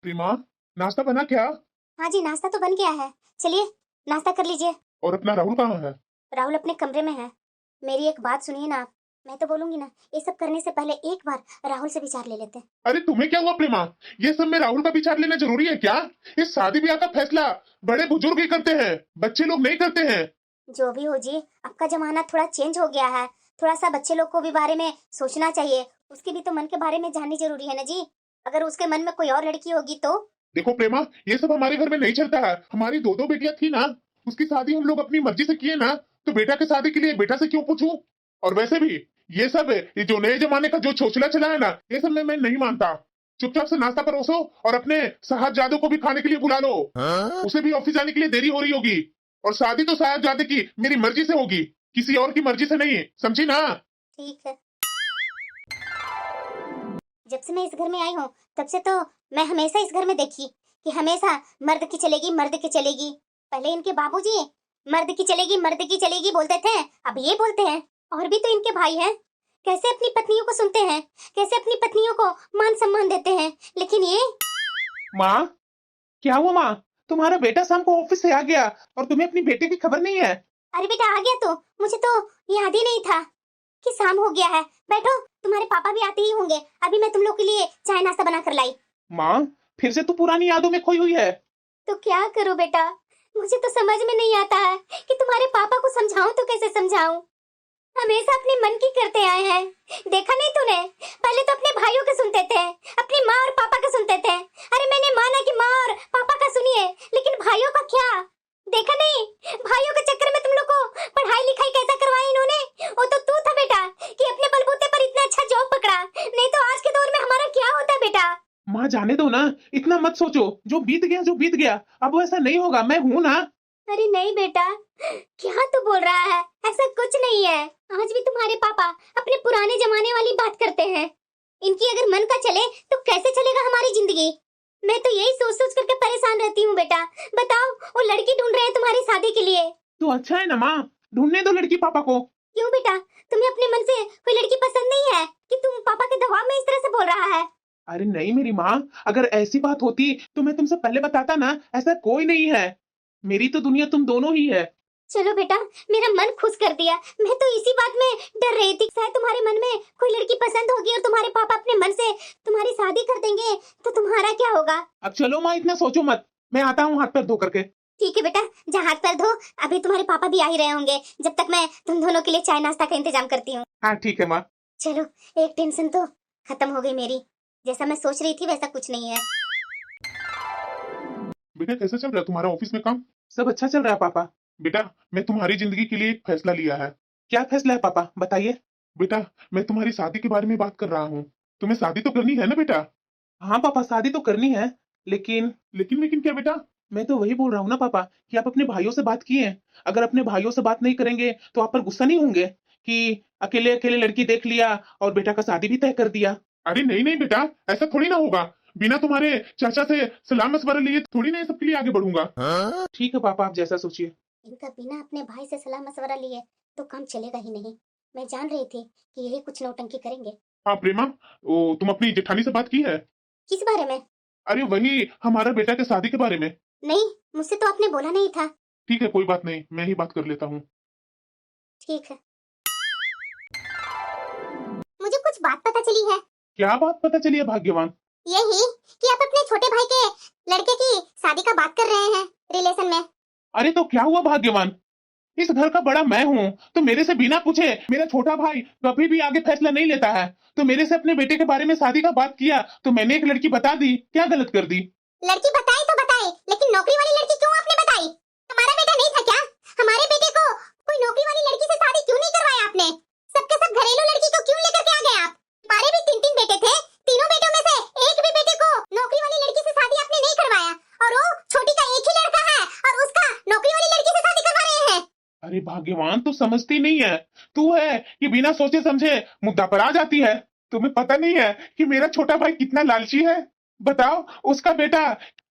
प्रीमा, नाश्ता बना क्या? हाँ जी, नाश्ता तो बन गया है। चलिए नाश्ता कर लीजिए। और अपना राहुल कहाँ है? राहुल अपने कमरे में है। मेरी एक बात सुनिए ना आप। मैं तो बोलूंगी ना, ये सब करने से पहले एक बार राहुल से विचार ले लेते हैं। अरे तुम्हें क्या हुआ प्रीमा? ये सब में राहुल का विचार लेना जरूरी है क्या? इस शादी ब्याह का फैसला बड़े बुजुर्ग ही करते हैं, बच्चे लोग नहीं करते हैं। जो भी हो जी, अब का जमाना थोड़ा चेंज हो गया है। थोड़ा सा बच्चे लोग को भी बारे में सोचना चाहिए। उसके भी तो मन के बारे में जाननी जरूरी है ना जी। अगर उसके मन में कोई और लड़की होगी तो। देखो प्रेमा, ये सब हमारे घर में नहीं चलता है। हमारी दो दो बेटियां थी ना, उसकी शादी हम लोग अपनी मर्जी से किए ना, तो बेटा की शादी के लिए बेटा से क्यों पूछूं? और वैसे भी ये सब ये जो नए जमाने का जो छोचला चला है ना, ये सब में मैं नहीं मानता। चुपचाप से नाश्ता परोसो और अपने साहबजादों को भी खाने के लिए बुला लो। उसे भी ऑफिस जाने के लिए देरी हो रही होगी। और शादी तो साहबजादे की मेरी मर्जी से होगी, किसी और की मर्जी से नहीं, समझी ना? ठीक है। जब से मैं इस घर में आई हूँ तब से तो मैं हमेशा इस घर में देखी कि हमेशा मर्द की चलेगी, मर्द की चलेगी। पहले इनके बाबूजी मर्द की चलेगी, मर्द की चलेगी बोलते थे, अब ये बोलते हैं। और भी तो इनके भाई हैं, कैसे अपनी पत्नियों को सुनते हैं, कैसे अपनी पत्नियों को मान सम्मान देते हैं। लेकिन ये माँ, क्या हुआ माँ? तुम्हारा बेटा शाम को ऑफिस से आ गया और तुम्हें अपनी बेटे की खबर नहीं है? अरे बेटा आ गया तो मुझे तो याद ही नहीं था कि शाम हो गया है। बैठो, तुम्हारे पापा भी आते ही होंगे। अभी मैं तुम लोग के लिए चाय नाश्ता बना कर लाई। माँ, फिर से तू पुरानी यादों में खोई हुई है। तो क्या करूं बेटा, मुझे तो समझ में नहीं आता है कि तुम्हारे पापा को समझाऊं तो कैसे समझाऊं। हमेशा अपने मन की करते आए हैं। देखा नहीं तूने, पहले तो अपने भाइयों के सुनते थे, अपनी माँ और पापा का सुनते थे। अरे मैंने माना कि माँ और पापा का सुनिए, लेकिन भाइयों का क्या? देखा नहीं, भाइयों के चक्कर में तुम लोग को पढ़ाई लिखाई कैसा करवाई इन्होंने। वो तो तू था बेटा कि अपने बलबूते पर इतना अच्छा जॉब पकड़ा, नहीं तो आज के दौर में हमारा क्या होता बेटा। माँ जाने दो ना, इतना मत सोचो। जो बीत गया जो बीत गया, अब वैसा नहीं होगा। मैं हूँ ना। अरे नहीं बेटा, क्या तू बोल रहा है? ऐसा कुछ नहीं है। आज भी तुम्हारे पापा अपने पुराने जमाने वाली बात करते हैं। इनकी अगर मन का चले तो कैसे चलेगा हमारी जिंदगी। मैं तो यही सोच सोच करके परेशान रहती हूँ बेटा। बताओ, वो लड़की ढूंढ रहे हैं तुम्हारी शादी के लिए। तो अच्छा है ना माँ, ढूंढने दो लड़की पापा को। क्यों बेटा, तुम्हें अपने मन से कोई लड़की पसंद नहीं है कि तुम पापा के दबाव में इस तरह से बोल रहा है? अरे नहीं मेरी माँ, अगर ऐसी बात होती तो मैं तुमसे पहले बताता ना। ऐसा कोई नहीं है। मेरी तो दुनिया तुम दोनों ही है। चलो बेटा, मेरा मन खुश कर दिया। मैं तो इसी बात में डर रही थी, शायद तुम्हारे मन में कोई लड़की पसंद होगी और तुम्हारे पापा अपने मन से तुम्हारी शादी कर देंगे तो तुम्हारा क्या होगा। अब चलो माँ, इतना सोचो मत। मैं आता हूँ हाथ पैर धो करके। ठीक है बेटा, जा हाथ पैर धो। अभी तुम्हारे पापा भी आ ही रहे होंगे, जब तक मैं तुम दोनों के लिए चाय नाश्ता का इंतजाम करती हूँ। हाँ ठीक है माँ। चलो, एक टेंशन तो खत्म हो गई मेरी। जैसा मैं सोच रही थी वैसा कुछ नहीं है। बेटा कैसा चल रहा है तुम्हारा ऑफिस में काम? सब अच्छा चल रहा है पापा। बेटा, मैं तुम्हारी जिंदगी के लिए एक फैसला लिया है। क्या फैसला है पापा, बताइए। बेटा, मैं तुम्हारी शादी के बारे में बात कर रहा हूँ। तुम्हें शादी तो करनी है ना बेटा? हाँ पापा, शादी तो करनी है, लेकिन लेकिन लेकिन क्या बेटा? मैं तो वही बोल रहा हूँ ना पापा कि आप अपने भाइयों से बात किए हैं। अगर अपने भाइयों से बात नहीं करेंगे तो आप पर गुस्सा नहीं होंगे कि अकेले अकेले लड़की देख लिया और बेटा का शादी भी तय कर दिया? अरे नहीं नहीं बेटा, ऐसा थोड़ी ना होगा। बिना तुम्हारे चाचा से सलाह मशवरा लिए थोड़ी ना ये सब के लिए आगे बढ़ूंगा। ठीक है पापा, आप जैसा सोचिए। इनका बिना अपने भाई से सलाह मशवरा लिए तो काम चलेगा ही नहीं। मैं जान रही थी कि यही कुछ नौटंकी करेंगे। हाँ प्रेमा, वो तुम अपनी जेठानी से बात की है? किस बारे में? अरे वही हमारा बेटा के शादी के बारे में। नहीं, मुझसे तो आपने बोला नहीं था। ठीक है, कोई बात नहीं, मैं ही बात कर लेता हूँ। ठीक है। मुझे कुछ बात पता चली है। क्या बात पता चली है भाग्यवान? यही कि आप अपने छोटे भाई के लड़के की शादी का बात कर रहे हैं रिलेशन में। अरे तो क्या हुआ भाग्यवान? इस घर का बड़ा मैं हूँ, तो मेरे से बिना पूछे मेरा छोटा भाई कभी भी आगे फैसला नहीं लेता है। तो मेरे से अपने बेटे के बारे में शादी का बात किया तो मैंने एक लड़की बता दी। क्या गलत कर दी? लड़की बताई तो बताई, लेकिन नौकरी वाली लड़की क्यों आपने बताई? हमारा बेटा नहीं था क्या? हमारे बेटे को कोई नौकरी वाली लड़की से शादी क्यों नहीं करवाया आपने? सबके सब घरेलू लड़की को क्यों लेकर के आ गए आप? हमारे भी तीन तीन बेटे थे, तीनों बेटों में से एक भी बेटे को नौकरी वाली लड़की से शादी आपने नहीं करवाया, और वो छोटी का एक ही लड़का है और उसका नौकरी वाली लड़की से शादी करवा रहे हैं। अरे भाग्यवान, तू समझती नहीं है। तू है कि बिना सोचे समझे मुद्दा पर आ जाती है। तुम्हें पता नहीं है कि मेरा छोटा भाई कितना लालची है। बताओ, उसका बेटा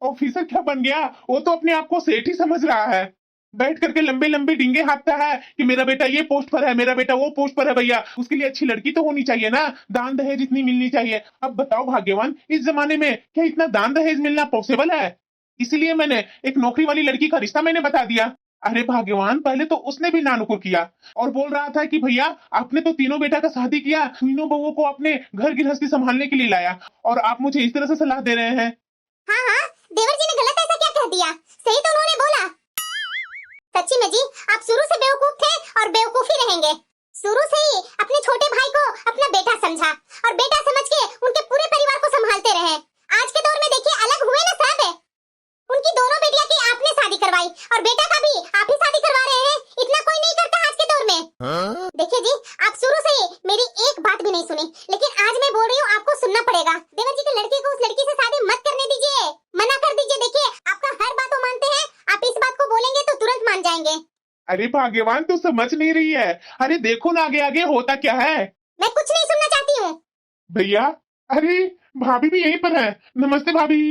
ऑफिसर क्या बन गया, वो तो अपने आप को सेठ ही समझ रहा है। बैठ करके लंबे लंबे डींगे हाँकता है कि मेरा बेटा ये पोस्ट पर है, मेरा बेटा वो पोस्ट पर है। भैया उसके लिए अच्छी लड़की तो होनी चाहिए ना, दान दहेज इतनी मिलनी चाहिए। अब बताओ भाग्यवान, इस जमाने में क्या इतना दान दहेज मिलना पॉसिबल है? इसीलिए मैंने एक नौकरी वाली लड़की का रिश्ता मैंने बता दिया। अरे भाग्यवान, पहले तो उसने भी नानुकुर किया और बोल रहा था कि भैया आपने तो तीनों बेटा का शादी किया, तीनों बहुओं को अपने घर गृहस्थी संभालने के लिए लाया, और आप मुझे इस तरह से सलाह दे रहे हैं। हाँ हाँ, देवर जी ने गलत ऐसा क्या कह दिया? सही तो उन्होंने बोला। सच्ची में जी, आप शुरू से बेवकूफ थे और बेवकूफ ही रहेंगे। शुरू से ही अपने छोटे भाई को अपना बेटा समझा और बेटा समझ के उनके पूरे परिवार को संभालते रहे। आज के दौर में देखिए, अलग हुए ना सब। उनकी दोनों बेटियां की आपने शादी करवाई और बेटा का भी आप ही शादी करवा रहे हैं। इतना कोई नहीं करता आज के दौर में। देखिए जी, आप शुरू से ही मेरी एक बात भी नहीं सुनी, लेकिन आज मैं बोल रही हूँ, आपको सुनना पड़ेगा। देवर जी के लड़के को उस लड़की से शादी मत करने दीजिए, मना कर दीजिए। देखिए, आपका हर बात वो मानते हैं, आप इस बात को बोलेंगे तो तुरंत मान जाएंगे। अरे भाग्यवान, तू समझ नहीं रही है। अरे देखो ना आगे आगे होता क्या है। मैं कुछ नहीं सुनना चाहती हूँ। भैया, अरे भाभी भी यहीं पर है। नमस्ते भाभी।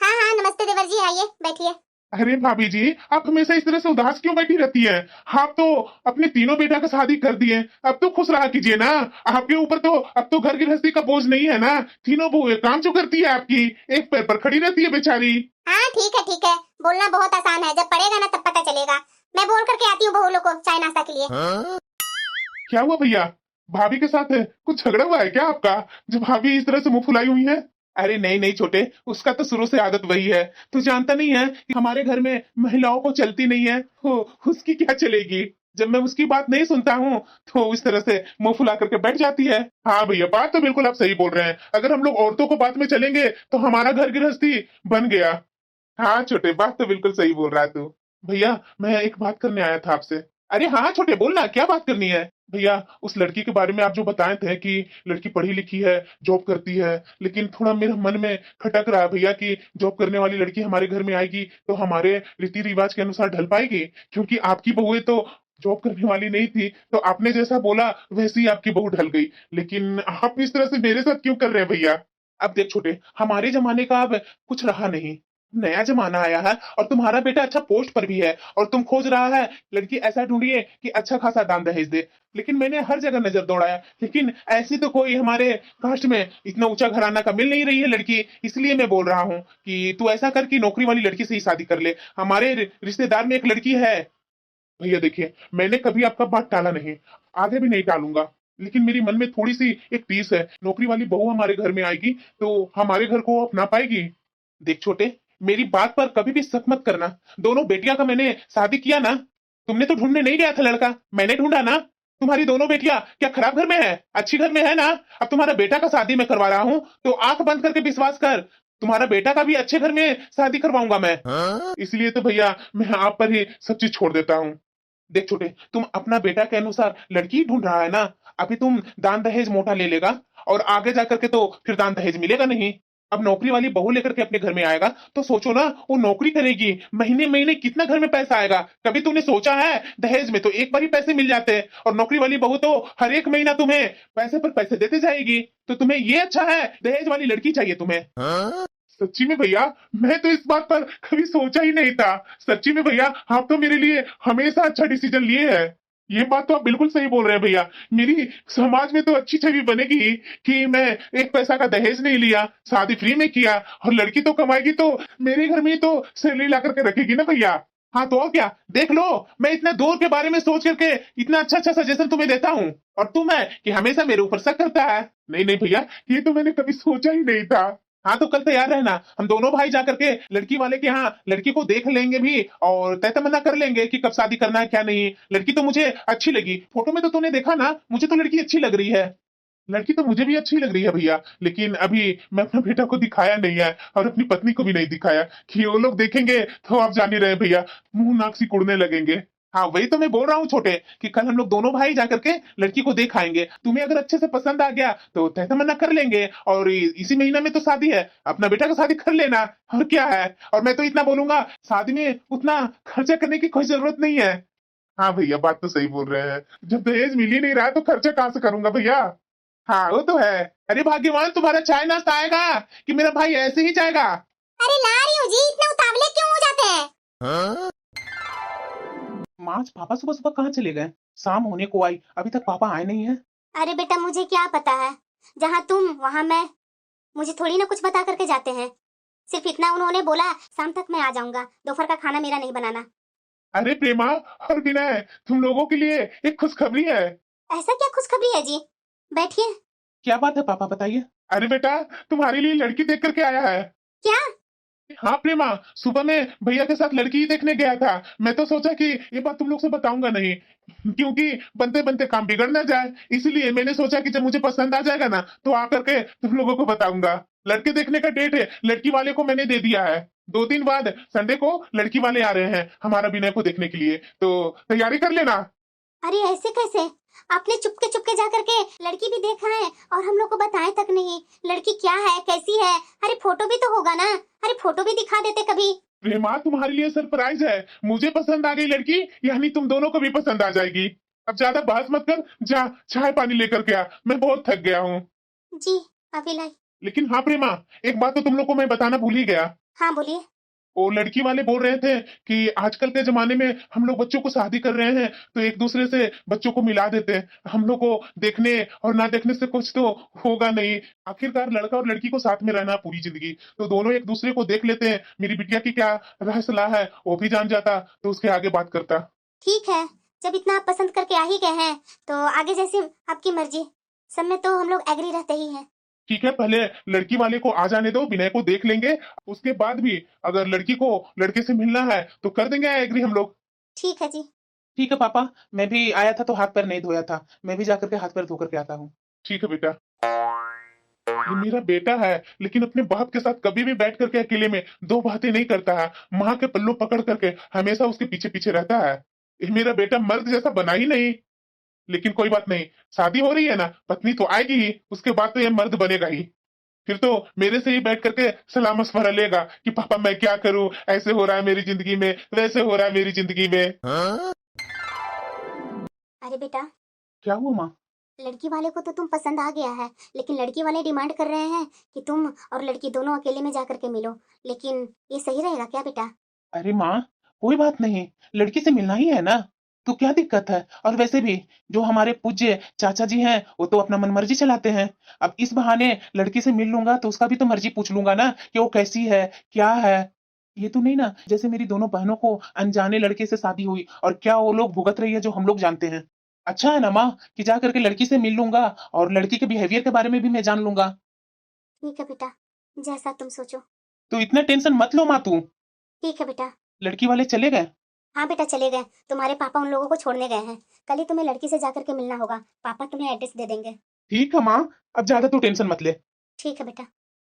हाँ हाँ, नमस्ते देवर जी, आइए बैठिए। अरे भाभी जी, आप हमेशा इस तरह से उदास क्यों बैठी रहती हैं? आप तो अपने तीनों बेटा का शादी कर दिए, अब तो खुश रहा कीजिए ना। आपके ऊपर तो अब तो घर गृहस्थी का बोझ नहीं है ना। तीनों बहुएं काम जो करती है आपकी, एक पैर पर खड़ी रहती है बेचारी। हाँ ठीक है, बोलना बहुत आसान है, जब पड़ेगा ना तब पता चलेगा। मैं बोल करके आती हूँ बहू लोग को चाय नाश्ता के लिए। क्या हुआ भैया? भाभी के साथ कुछ झगड़ा हुआ है क्या आपका, जो भाभी इस तरह से मुंह फुलाई हुई है? अरे नहीं नहीं छोटे, उसका तो शुरू से आदत वही है। तू जानता नहीं है कि हमारे घर में महिलाओं को चलती नहीं है, हो उसकी क्या चलेगी। जब मैं उसकी बात नहीं सुनता हूँ तो इस तरह से मुंह फुला करके बैठ जाती है। हाँ भैया, बात तो बिल्कुल आप सही बोल रहे हैं। अगर हम लोग औरतों को बात में चलेंगे तो हमारा घर गृहस्थी बन गया। हाँ छोटे, बात तो बिल्कुल सही बोल रहा है तू। भैया, मैं एक बात करने आया था आपसे। अरे हाँ छोटे, बोलना, क्या बात करनी है। भैया, उस लड़की के बारे में आप जो बताए थे कि लड़की पढ़ी लिखी है, जॉब करती है, लेकिन थोड़ा मेरे मन में खटक रहा है भैया कि जॉब करने वाली लड़की हमारे घर में आएगी तो हमारे रीति रिवाज के अनुसार ढल पाएगी? क्योंकि आपकी बहुएं तो जॉब करने वाली नहीं थी, तो आपने जैसा बोला वैसी ही आपकी बहू ढल गई। लेकिन आप इस तरह से मेरे साथ क्यों कर रहे हैं भैया? अब देख छोटे, हमारे जमाने का अब कुछ रहा नहीं, नया जमाना आया है और तुम्हारा बेटा अच्छा पोस्ट पर भी है और तुम खोज रहा है लड़की ऐसा ढूंढिए कि अच्छा खासा दाम दहेज दे। लेकिन मैंने हर जगह नजर दौड़ाया, लेकिन ऐसी तो कोई हमारे कास्ट में इतना ऊंचा घराना का मिल नहीं रही है लड़की। इसलिए मैं बोल रहा हूँ कि तू ऐसा कर कि नौकरी वाली लड़की से ही शादी कर ले। हमारे रिश्तेदार में एक लड़की है। भैया देखिए, मैंने कभी आपका बात टाला नहीं, आगे भी नहीं टालूंगा, लेकिन मेरी मन में थोड़ी सी एक टीस है। नौकरी वाली बहू हमारे घर में आएगी तो हमारे घर को अपना पाएगी? देख छोटे, मेरी बात पर कभी भी शक मत करना। दोनों बेटियां का मैंने शादी किया ना। तुमने तो ढूंढने नहीं गया था लड़का, मैंने ढूंढा ना। तुम्हारी दोनों बेटियां क्या खराब घर में है, अच्छी घर में है ना। अब तुम्हारा बेटा का शादी मैं करवा रहा हूँ तो आंख बंद करके विश्वास कर, तुम्हारा बेटा का भी अच्छे घर में शादी करवाऊंगा मैं। इसलिए तो भैया मैं आप पर ही सब चीज छोड़ देता हूँ। देख छोटे, तुम अपना बेटा के अनुसार लड़की ढूंढ रहा है ना। अभी तुम दान दहेज मोटा ले लेगा और आगे जाकर के तो फिर दान दहेज मिलेगा नहीं। अब नौकरी वाली बहू लेकर के अपने घर में आएगा तो सोचो ना, वो नौकरी करेगी, महीने महीने कितना घर में पैसा आएगा। कभी तूने सोचा है? दहेज में तो एक बार ही पैसे मिल जाते हैं और नौकरी वाली बहू तो हर एक महीना तुम्हें पैसे पर पैसे देते जाएगी। तो तुम्हें ये अच्छा है, दहेज वाली लड़की चाहिए तुम्हें। सच्ची में भैया, मैं तो इस बात पर कभी सोचा ही नहीं था। सच्ची में भैया, आप तो मेरे लिए हमेशा अच्छा डिसीजन लिए हैं। ये बात तो आप बिल्कुल सही बोल रहे हैं भैया। मेरी समाज में तो अच्छी छवि बनेगी कि मैं एक पैसा का दहेज नहीं लिया, शादी फ्री में किया, और लड़की तो कमाएगी तो मेरे घर में ही तो सैलरी ला करके रखेगी ना भैया। हाँ तो और क्या, देख लो, मैं इतना दूर के बारे में सोच करके इतना अच्छा अच्छा सजेशन तुम्हें देता हूँ और तुम है कि हमेशा मेरे ऊपर शक करता है। नहीं नहीं भैया, ये तो मैंने कभी सोचा ही नहीं था। हाँ तो कल तैयार रहना, हम दोनों भाई जाकर के लड़की वाले के यहाँ लड़की को देख लेंगे भी और तय तमन्ना कर लेंगे कि कब शादी करना है क्या नहीं। लड़की तो मुझे अच्छी लगी, फोटो में तो तूने देखा ना, मुझे तो लड़की अच्छी लग रही है। लड़की तो मुझे भी अच्छी लग रही है भैया, लेकिन अभी मैं अपने बेटा को दिखाया नहीं है और अपनी पत्नी को भी नहीं दिखाया कि वो लोग देखेंगे तो आप जान ही रहे भैया, मुंह नाक सी कुड़ने लगेंगे। हाँ वही तो मैं बोल रहा हूँ छोटे कि कल हम लोग दोनों भाई जाकर के लड़की को देख आएंगे। तुम्हें अगर अच्छे से पसंद आ गया तो तय तमन्ना कर लेंगे और इसी महीना में तो शादी है, अपना बेटा का शादी कर लेना। और क्या है, और मैं तो इतना बोलूंगा, शादी में उतना खर्चा करने की कोई जरूरत नहीं है। हाँ भैया, बात तो सही बोल रहे हैं। जब दहेज मिल ही नहीं रहा तो खर्चा कहाँ से करूंगा भैया? हाँ वो तो है। अरे भाग्यवान, तुम्हारा चाय नाश्ता आएगा कि मेरा भाई ऐसे ही जाएगा? अरे ला रही हूँ जी, इतने उतावले क्यों हो जाते हैं? माँ आज पापा सुबह सुबह कहाँ चले गए? शाम होने को आई, अभी तक पापा आए नहीं है। अरे बेटा मुझे क्या पता है, जहाँ तुम वहाँ मैं, मुझे थोड़ी ना कुछ बता करके जाते हैं। सिर्फ इतना उन्होंने बोला शाम तक मैं आ जाऊंगा, दोपहर का खाना मेरा नहीं बनाना। अरे प्रेमा और विनय, तुम लोगों के लिए एक खुशखबरी है। ऐसा क्या खुशखबरी है जी? बैठिए। क्या बात है पापा, बताइए। अरे बेटा, तुम्हारे लिए लड़की देख करके आया है। क्या? हाँ प्रेमा, सुबह में भैया के साथ लड़की ही देखने गया था। मैं तो सोचा कि ये बात तुम लोग से बताऊंगा नहीं, क्योंकि बनते बनते काम बिगड़ ना जाए। इसलिए मैंने सोचा कि जब मुझे पसंद आ जाएगा ना तो आकर के तुम लोगों को बताऊंगा। लड़के देखने का डेट है, लड़की वाले को मैंने दे दिया है। 2 दिन बाद संडे को लड़की वाले आ रहे हैं हमारा विनय को देखने के लिए, तो तैयारी कर लेना। अरे ऐसे कैसे? आपने चुपके चुपके जा करके लड़की भी देखा है और हम लोग को बताए तक नहीं। लड़की क्या है, कैसी है? अरे फोटो भी तो होगा ना, अरे फोटो भी दिखा देते कभी। प्रेमा तुम्हारे लिए सरप्राइज है। मुझे पसंद आ गई लड़की, यानी तुम दोनों को भी पसंद आ जाएगी। अब ज्यादा बहस मत कर, जा चाय पानी लेकर के आ, मैं बहुत थक गया हूँ। जी अभी लाई। लेकिन हाँ प्रेमा, एक बात तो तुम लोग को मैं बताना भूल ही गया। हाँ बोलिए। वो लड़की वाले बोल रहे थे कि आजकल के जमाने में हम लोग बच्चों को शादी कर रहे हैं तो एक दूसरे से बच्चों को मिला देते हैं। हम लोग को देखने और ना देखने से कुछ तो होगा नहीं। आखिरकार लड़का और लड़की को साथ में रहना पूरी जिंदगी, तो दोनों एक दूसरे को देख लेते हैं। मेरी बिटिया की क्या राय सलाह है वो भी जान जाता तो उसके आगे बात करता। ठीक है, जब इतना आप पसंद करके आ ही गए हैं तो आगे जैसे आपकी मर्जी, सब में तो हम लोग एग्री रहते ही हैं। ठीक है, पहले लड़की वाले को आ जाने दो, विनय को देख लेंगे। उसके बाद भी अगर लड़की को लड़के से मिलना है तो कर देंगे एग्री हम लोग। ठीक है जी। ठीक है पापा, मैं भी आया था तो हाथ पैर नहीं धोया था, मैं भी जाकर के हाथ पैर धो करके आता हूँ। ठीक है बेटा। ये मेरा बेटा है, लेकिन अपने बाप के साथ कभी भी बैठ करके अकेले में 2 बातें नहीं करता है। माँ के पल्लू पकड़ करके हमेशा उसके पीछे पीछे रहता है। ये मेरा बेटा मर्द जैसा बना ही नहीं। लेकिन कोई बात नहीं, शादी हो रही है ना, पत्नी तो आएगी ही, उसके बाद तो ये मर्द बनेगा ही। फिर तो मेरे से ही बैठ करके सलाह मशवरा लेगा कि पापा मैं क्या करूं, ऐसे हो रहा है मेरी जिंदगी में, वैसे हो रहा है मेरी जिंदगी में। अरे बेटा, क्या हुआ माँ? लड़की वाले को तो तुम पसंद आ गया है, लेकिन लड़की वाले डिमांड कर रहे हैं कि तुम और लड़की दोनों अकेले में जाकर के मिलो। लेकिन ये सही रहेगा क्या बेटा? अरे माँ, कोई बात नहीं, लड़की से मिलना ही है ना, तो क्या दिक्कत है? और वैसे भी जो हमारे पूज्य चाचा जी हैं वो तो अपना मनमर्जी चलाते हैं। अब इस बहाने लड़की से मिल लूंगा तो उसका भी तो मर्जी पूछ लूंगा ना कि वो कैसी है, क्या है। ये तो नहीं ना जैसे मेरी दोनों बहनों को अनजाने लड़के से शादी हुई और क्या वो लोग भुगत रही है जो हम लोग जानते हैं। अच्छा है ना माँ कि जा करके लड़की से मिल लूंगा और लड़की के बिहेवियर के बारे में भी मैं जान लूंगा। ठीक है बेटा, जैसा तुम सोचो। तो इतना टेंशन मत लो माँ तू। ठीक है बेटा। लड़की वाले चले गए? हाँ बेटा चले गए, तुम्हारे पापा उन लोगों को छोड़ने गए हैं। कल ही तुम्हें लड़की से जाकर के मिलना होगा, पापा तुम्हें एड्रेस दे देंगे। ठीक है माँ, अब ज्यादा तू टेंशन मत ले। ठीक है बेटा।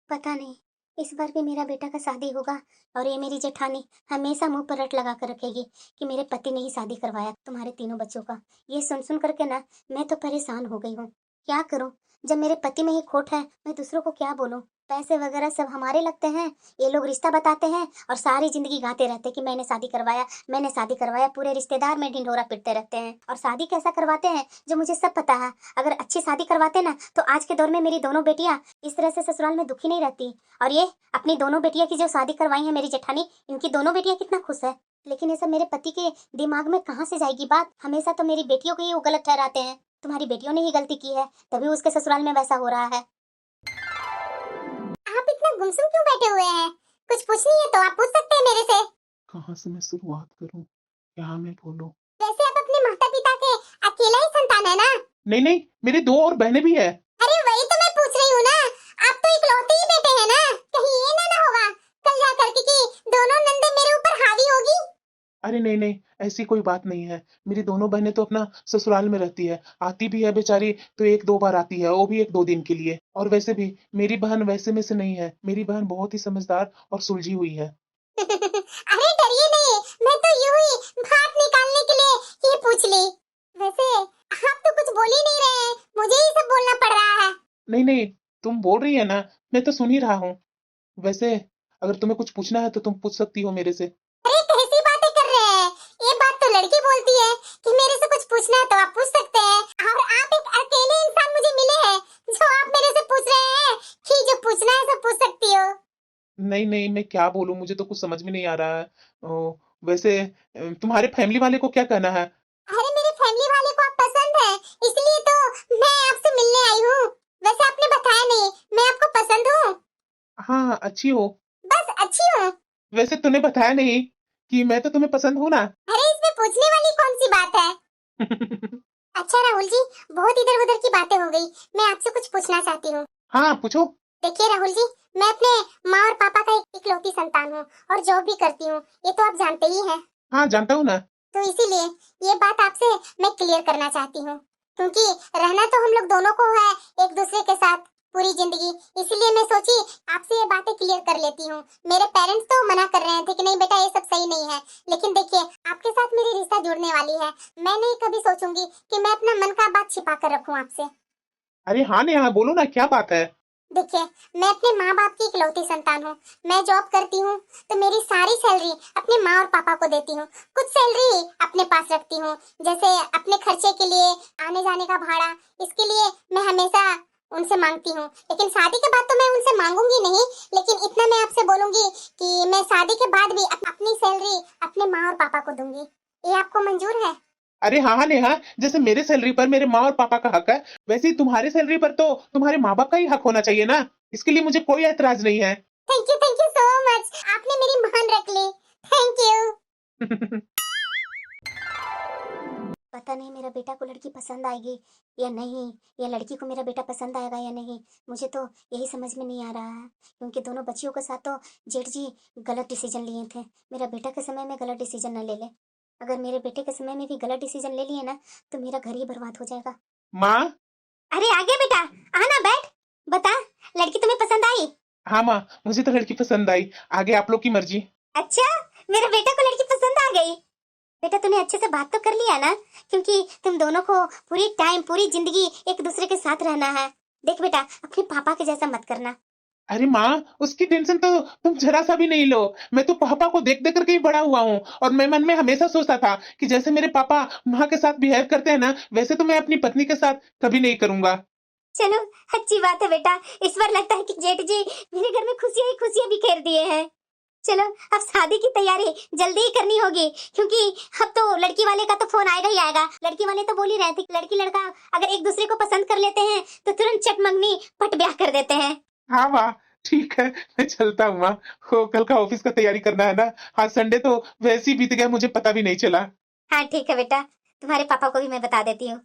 पता नहीं इस बार भी मेरा बेटा का शादी होगा और ये मेरी जेठानी हमेशा मुंह पर रट लगा कर रखेगी कि मेरे पति ने ही शादी करवाया तुम्हारे तीनों बच्चों का। ये सुन सुन करके ना मैं तो परेशान हो गई हूँ। क्या करूँ, जब मेरे पति में ही खोट है मैं दूसरों को क्या बोलूँ? पैसे वगैरह सब हमारे लगते हैं, ये लोग रिश्ता बताते हैं और सारी जिंदगी गाते रहते हैं कि मैंने शादी करवाया, मैंने शादी करवाया। पूरे रिश्तेदार में ढिंढोरा पीटते रहते हैं। और शादी कैसा करवाते हैं जो मुझे सब पता है। अगर अच्छी शादी करवाते ना तो आज के दौर में मेरी दोनों बेटियां इस तरह से ससुराल में दुखी नहीं रहती। और ये अपनी दोनों बेटियां की जो शादी करवाई है मेरी जेठानी, इनकी दोनों बेटियां कितना खुश है। लेकिन ये सब मेरे पति के दिमाग में कहाँ से जाएगी बात? हमेशा तो मेरी बेटियों को ही वो गलत ठहराते हैं। तुम्हारी बेटियों ने ही गलती की है, तभी उसके ससुराल में वैसा हो रहा है। आप इतना गुमसुम क्यों बैठे हुए हैं? कुछ पूछनी है तो आप पूछ सकते हैं मेरे से। कहाँ से मैं शुरुआत करूँ, क्या मैं बोलूँ? वैसे आप अपने माता पिता के अकेला ही संतान है ना? नहीं नहीं, मेरी 2 और बहनें भी है। अरे वही तो मैं पूछ रही हूँ ना, आप तो इकलौते ही बेटे हैं ना? कहीं ये ना होगा कल जा करके कि दोनों नंदे मेरे ऊपर हावी होगी। अरे नहीं नहीं, ऐसी कोई बात नहीं है। मेरी दोनों बहनें तो अपना ससुराल में रहती है, आती भी है बेचारी तो 1-2 बार आती है, वो भी 1-2 दिन के लिए। और वैसे भी मेरी बहन वैसे में से नहीं है, मेरी बहन बहुत ही समझदार और सुलझी हुई है। अरे डरिए नहीं, मैं तो यूं ही भाप निकालने के लिए ये पूछ ली। वैसे आप तो कुछ बोल ही नहीं रहे हैं, मुझे ही सब बोलना पड़ रहा है। नहीं नहीं, तुम बोल रही है ना, मैं तो सुन ही रहा हूँ। वैसे अगर तुम्हें कुछ पूछना है तो तुम पूछ सकती हो मेरे से। अरे कैसी बातें कर रहे हैं? ये बात तो लड़की बोलती है कि मेरे से कुछ पूछना है तो आप पूछ सकते हैं। और आप एक अकेले इंसान मुझे मिले हैं जो आप मेरे से पूछ रहे हैं कि जो पूछना है सब पूछ सकती हो। नहीं नहीं, मैं क्या बोलूं, मुझे तो कुछ समझ में नहीं आ रहा है। वैसे तुम्हारे फैमिली वाले को क्या कहना है? अरे मेरे फैमिली वाले को आप पसंद है, इसलिए तो मैं आपसे मिलने आई हूँ। वैसे आपने बताया नहीं, मैं आपको पसंद हूँ। हाँ, अच्छी हो। बस अच्छी हूँ। वैसे तूने बताया नहीं कि मैं तो तुम्हें पसंद हूँ ना। अरे इसमें पूछने वाली कौन सी बात है। अच्छा राहुल जी, बहुत इधर उधर की बातें हो गई, मैं आपसे कुछ पूछना चाहती हूँ। हाँ, पूछो। देखिए राहुल जी, मैं अपने माँ और पापा का एक इकलौती संतान हूँ और जॉब भी करती हूँ, ये तो आप जानते ही हैं। हाँ, जानता हूँ ना। तो इसीलिए ये बात आपसे मैं क्लियर करना चाहती हूँ, क्योंकि रहना तो हम लोग दोनों को है एक दूसरे के साथ पूरी जिंदगी, इसीलिए मैं सोची आपसे ये बातें क्लियर कर लेती हूँ। मेरे पेरेंट्स तो मना कर रहे थे कि नहीं बेटा ये सब सही नहीं है, लेकिन देखिए आपके साथ मेरी रिश्ता जुड़ने वाली है। मैं नहीं कभी सोचूंगी कि मैं अपना मन का बात छिपा कर रखूं आपसे। अरे हाँ नेहा, बोलो ना, क्या बात है? देखिए मैं अपने माँ बाप की इकलौती संतान हूँ, मैं जॉब करती हूँ तो मेरी सारी सैलरी अपने माँ और पापा को देती हूँ, कुछ सैलरी अपने पास रखती हूँ, जैसे अपने खर्चे के लिए, आने जाने का भाड़ा, इसके लिए मैं हमेशा उनसे मांगती हूँ। लेकिन शादी के बाद तो मैं उनसे मांगूंगी नहीं, लेकिन इतना मैं आपसे बोलूंगी कि मैं शादी के बाद भी अपनी सैलरी अपने माँ और पापा को दूंगी। ये आपको मंजूर है? अरे हाँ हाँ नेहा, जैसे मेरे सैलरी पर मेरे माँ और पापा का हक है, वैसे ही तुम्हारी सैलरी पर तो तुम्हारे माँ बाप का ही हक होना चाहिए ना। इसके लिए मुझे कोई ऐतराज नहीं है। थैंक यू सो मच, आपने मेरी मान रख ली, थैंक यू। पता नहीं मेरा बेटा को लड़की पसंद आएगी या नहीं, या लड़की को मेरा बेटा पसंद आएगा या नहीं, मुझे तो यही समझ में नहीं आ रहा है। क्योंकि दोनों बच्चियों के साथ तो जेठ जी गलत डिसीजन लिए थे, मेरा बेटा के समय में गलत डिसीजन न ले ले। अगर मेरे बेटे के समय में भी गलत डिसीजन ले लिए ना तो मेरा घर ही बर्बाद हो जाएगा। माँ। अरे आ गया बेटा, आना बैठ, बता लड़की तुम्हें पसंद आई? हाँ माँ, मुझे तो लड़की पसंद आई, आगे आप लोग की मर्जी। अच्छा, मेरे बेटे को लड़की पसंद आ गई। बेटा तूने अच्छे से बात तो कर लिया ना, क्योंकि तुम दोनों को पूरी टाइम पूरी जिंदगी एक दूसरे के साथ रहना है। देख बेटा अपने पापा के जैसा मत करना। अरे माँ, उसकी टेंशन तो तुम जरा सा भी नहीं लो। मैं तो पापा को देख देख करके ही बड़ा हुआ हूँ, और मैं मन में हमेशा सोचता था कि जैसे मेरे पापा माँ के साथ बिहेव करते हैं ना, वैसे तो मैं अपनी पत्नी के साथ कभी नहीं करूंगा। चलो अच्छी बात है बेटा, इस बार लगता है कि जेठ जी मेरे घर में खुशियां ही खुशियां बिखेर दिए हैं। चलो अब शादी की तैयारी जल्दी ही करनी होगी, क्योंकि अब तो लड़की वाले का तो फोन आएगा ही आएगा। लड़की वाले तो बोल ही रहे थे कि लड़की लड़का अगर एक दूसरे को पसंद कर लेते हैं तो तुरंत चट मंगनी पट ब्याह कर देते हैं। हाँ माँ, ठीक है, मैं चलता हूँ माँ। हो, कल का ऑफिस का तैयारी करना है ना। आज संडे तो वैसे ही बीत गया, मुझे पता भी नहीं चला। हाँ ठीक है बेटा, तुम्हारे पापा को भी मैं बता देती हूँ।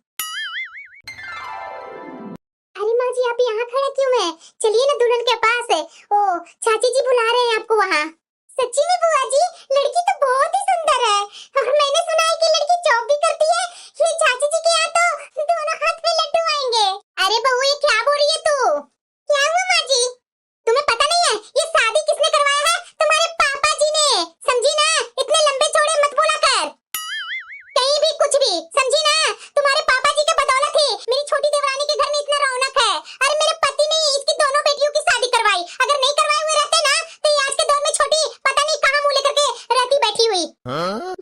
अरे माँ जी आप यहाँ खड़ा क्यों है? चलिए ना दुल्हन के पास है। ओ चाची जी बुला रहे हैं आपको वहाँ। सच्ची में बुआ जी, लड़की तो बहुत ही सुंदर है, और मैंने सुना है कि लड़की जॉब भी करती है। ये चाची जी के यहाँ तो दोनों हाथ में लड्डू आएंगे। अरे बहू ये क्या बोल रही है तू? क्या हुआ माँ जी? तुम्हें पता नहीं है ये शादी किसने करवाया है? तुम्हारे पापा जी ने, समझी ना? इतने लंबे चौड़े मत बोला कर, कहीं भी कुछ भी, समझी ना? तुम्हारे पापा जी के बदौलत ही मेरी छोटी देवरानी के घर में इतना रौनक है। अरे मेरे पति ने इसकी दोनों बेटियों की शादी करवाई, अगर नहीं करवाए हुए रहते ना तो ये आज के दौर में छोटी पता नहीं कहाँ मुंह लेकर के रहती बैठी हुई।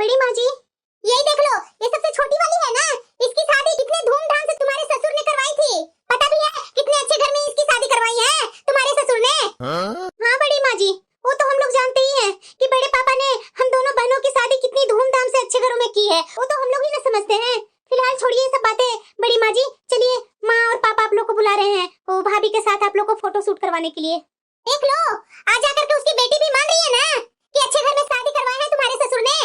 बड़ी माँ जी यही देख लो, ये सबसे छोटी वाली है ना, इसकी शादी कितने धूमधाम से तुम्हारे ससुर ने करवाई थी। पता भी है कितने अच्छे घर में इसकी शादी करवाई है तुम्हारे ससुर ने। हाँ बड़ी माँ जी, वो तो हम लोग जानते ही हैं कि बड़े पापा ने हम दोनों बहनों की शादी कितनी धूमधाम से अच्छे घरों में की है, वो तो हम लोग ही ना समझते हैं। फिलहाल छोड़िए ये सब बातें बड़ी माँ जी, चलिए माँ और पापा आप लोग को बुला रहे हैं, वो भाभी के साथ आप लोग को फोटो शूट करवाने के लिए। देख लो आज आकर के उसकी बेटी भी मान रही है ना कि अच्छे घर में शादी करवाया है तुम्हारे ससुर ने।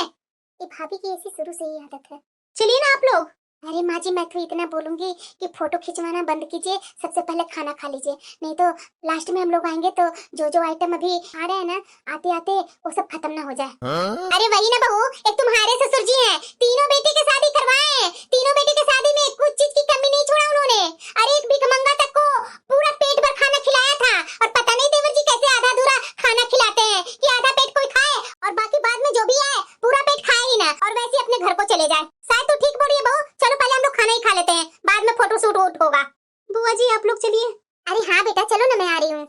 ये भाभी की ऐसी शुरू से ही आदत है। चलिए ना आप लोग। अरे माँ जी मैं तो इतना बोलूंगी कि फोटो खिंचवाना बंद कीजिए, सबसे पहले खाना खा लीजिए, नहीं तो लास्ट में हम लोग आएंगे तो जो जो आइटम अभी आ रहे हैं ना, आते आते वो सब खत्म ना हो जाए। अरे वही ना बहू, एक तुम्हारे ससुर जी हैं, तीनों बेटी की शादी करवाए, तीनों बेटी की शादी में कुछ चीज की कमी नहीं छोड़ा उन्होंने। अरे एक भिखमंगा तक को पूरा पेट भर खाना खिलाया था, और पता नहीं देवर जी कैसे आधा अधूरा खाना खिलाते हैं कि आधा पेट कोई खाए और बाकी बाद में जो भी आए पूरा पेट खाए ही ना, और वैसे अपने घर को चले जाए। शायद तो ठीक बोल रही है बहू, चलो पहले हम लोग खाना ही खा लेते हैं, बाद में फोटो शूट वूट होगा। बुआ जी आप लोग चलिए। अरे हाँ बेटा चलो ना, मैं आ रही हूँ।